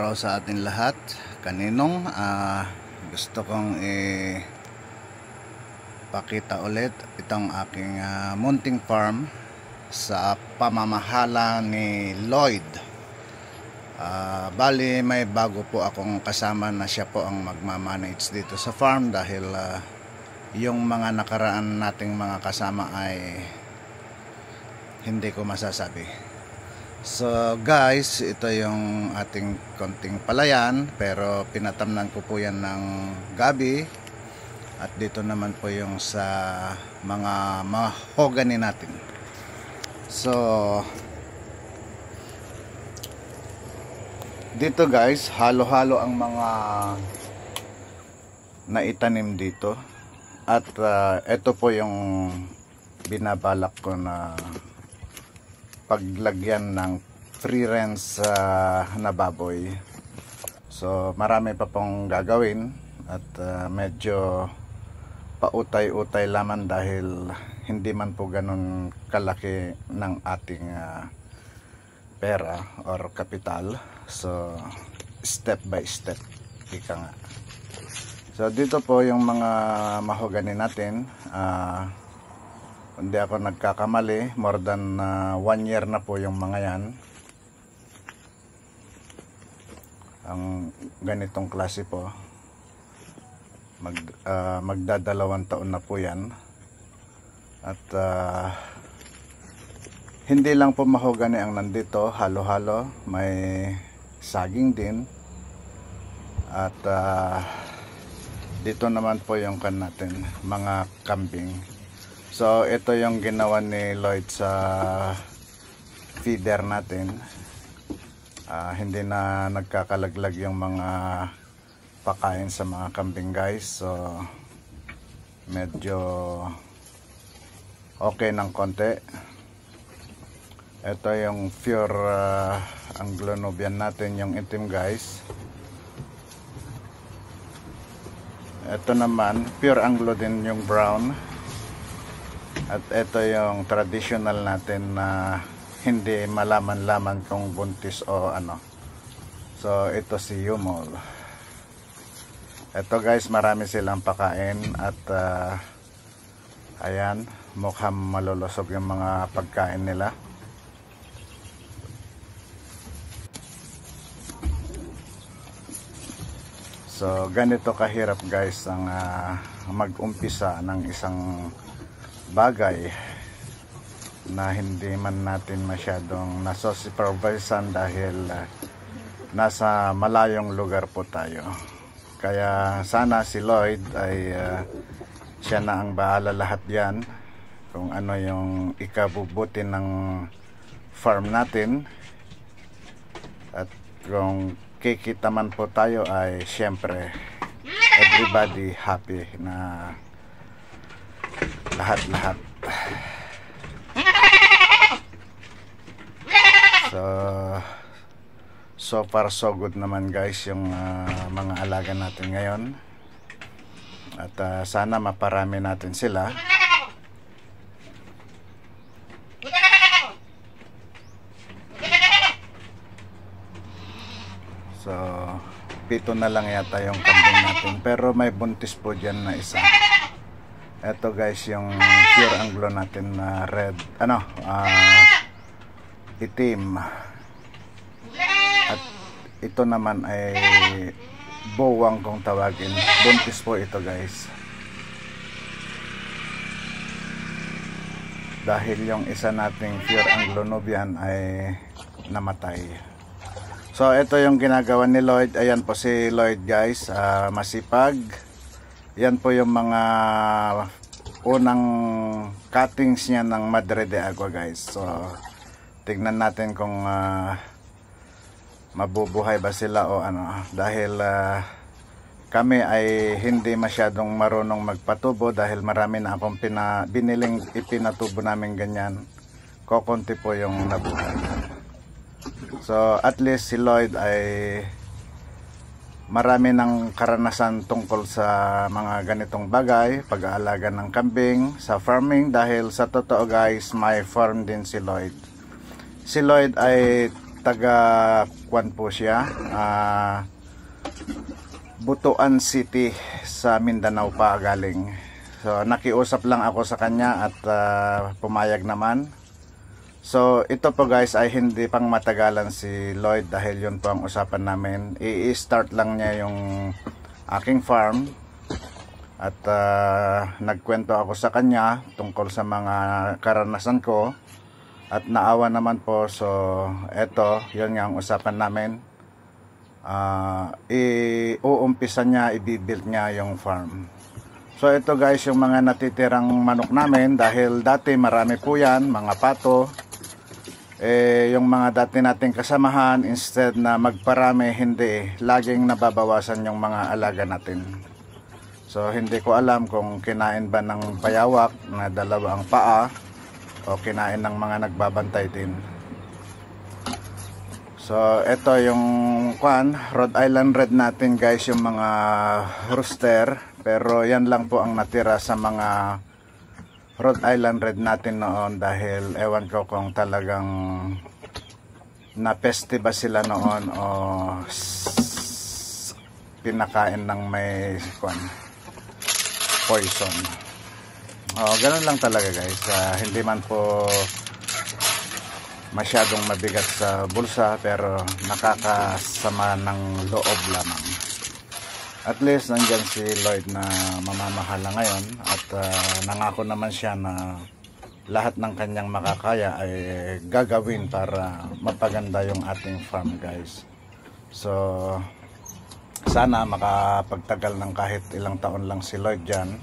araw sa ating lahat. Kaninong gusto kong pakita ulit itong aking munting farm sa pamamahala ni Lloyd. Bali may bago po akong kasama na siya po ang magmamanage dito sa farm dahil yung mga nakaraan nating mga kasama ay hindi ko masasabi. So guys, ito yung ating konting palayan, pero pinatamnan ko po yan ng gabi. At dito naman po yung sa mga mahogany natin. So dito guys, halo-halo ang mga naitanim dito. At ito po yung binabalak ko na paglagyan ng free range na baboy. So marami pa pong gagawin at medyo pautay-utay lamang dahil hindi man po ganun kalaki ng ating pera or kapital. So step by step, ika nga. So dito po yung mga mahogany natin. Hindi ako nagkakamali, more than 1 year na po yung mga yan. Ang ganitong klase po, magdadalawang taon na po yan. At hindi lang po mahogany ang nandito, halo-halo, may saging din. At dito naman po yung kan natin, mga kambing. So ito yung ginawa ni Lloyd sa feeder natin. Hindi na nagkakalaglag yung mga pakain sa mga kambing guys. So medyo okay ng konti. Ito yung pure Anglo-Nubian natin, yung itim guys. Ito naman pure Anglo din yung brown. At ito yung traditional natin na hindi malaman-laman kung buntis o ano. So ito si Yumol. Ito guys, marami silang pakain at ayan, mukhang malulusog yung mga pagkain nila. So ganito kahirap guys ang mag-umpisa ng isang bagay na hindi man natin masyadong naso-supervisan dahil nasa malayong lugar po tayo. Kaya sana si Lloyd ay siya na ang bahala lahat yan kung ano yung ikabubuti ng farm natin. At kung kikita man po tayo ay syempre everybody happy na lahat-lahat. So far so good naman guys yung mga alaga natin ngayon. At sana maparami natin sila. So 7 na lang yata yung kambing natin, pero may buntis po dyan na isa. Ito guys yung pure Anglo natin na red, itim. At ito naman ay bowang kung tawagin. Buntis po ito guys. Dahil yung isa nating pure Anglo-Nubian ay namatay. So ito yung ginagawa ni Lloyd. Ayan po si Lloyd guys, masipag. Yan po yung mga unang cuttings niya ng Madre de Agua guys. So tignan natin kung mabubuhay ba sila o ano. Dahil kami ay hindi masyadong marunong magpatubo dahil marami na akong biniling ipinatubo namin ganyan. Kokonti po yung nabuhay. So at least si Lloyd ay marami ng karanasan tungkol sa mga ganitong bagay, pag-aalaga ng kambing, sa farming, dahil sa totoo guys, may farm din si Lloyd. Si Lloyd ay taga Kwan po siya, Butuan City sa Mindanao pa galing. So nakiusap lang ako sa kanya at pumayag naman. So ito po guys ay hindi pang matagalan si Lloyd dahil yun po ang usapan namin. I-start lang niya yung aking farm. At nagkwento ako sa kanya tungkol sa mga karanasan ko. At naawa naman po. So eto, yun nga ang usapan namin. Iuumpisa niya, i-build niya yung farm. So ito guys yung mga natitirang manok namin. Dahil dati marami po yan, mga pato. Yung mga dati nating kasamahan, instead na magparami, hindi, laging nababawasan yung mga alaga natin. So hindi ko alam kung kinain ba ng bayawak na dalawa ang paa o kinain ng mga nagbabantay din. So ito yung Rhode Island Red natin guys, yung mga rooster, pero yan lang po ang natira sa mga Rhode Island Red natin noon dahil ewan ko kung talagang napeste ba sila noon o pinakain ng may poison. Ganun lang talaga guys. Hindi man po masyadong mabigat sa bulsa pero nakakasama ng loob lamang. At least nandyan si Lloyd na mamamahala ngayon at nangako naman siya na lahat ng kanyang makakaya ay gagawin para mapaganda yung ating farm guys. So sana makapagtagal ng kahit ilang taon lang si Lloyd dyan.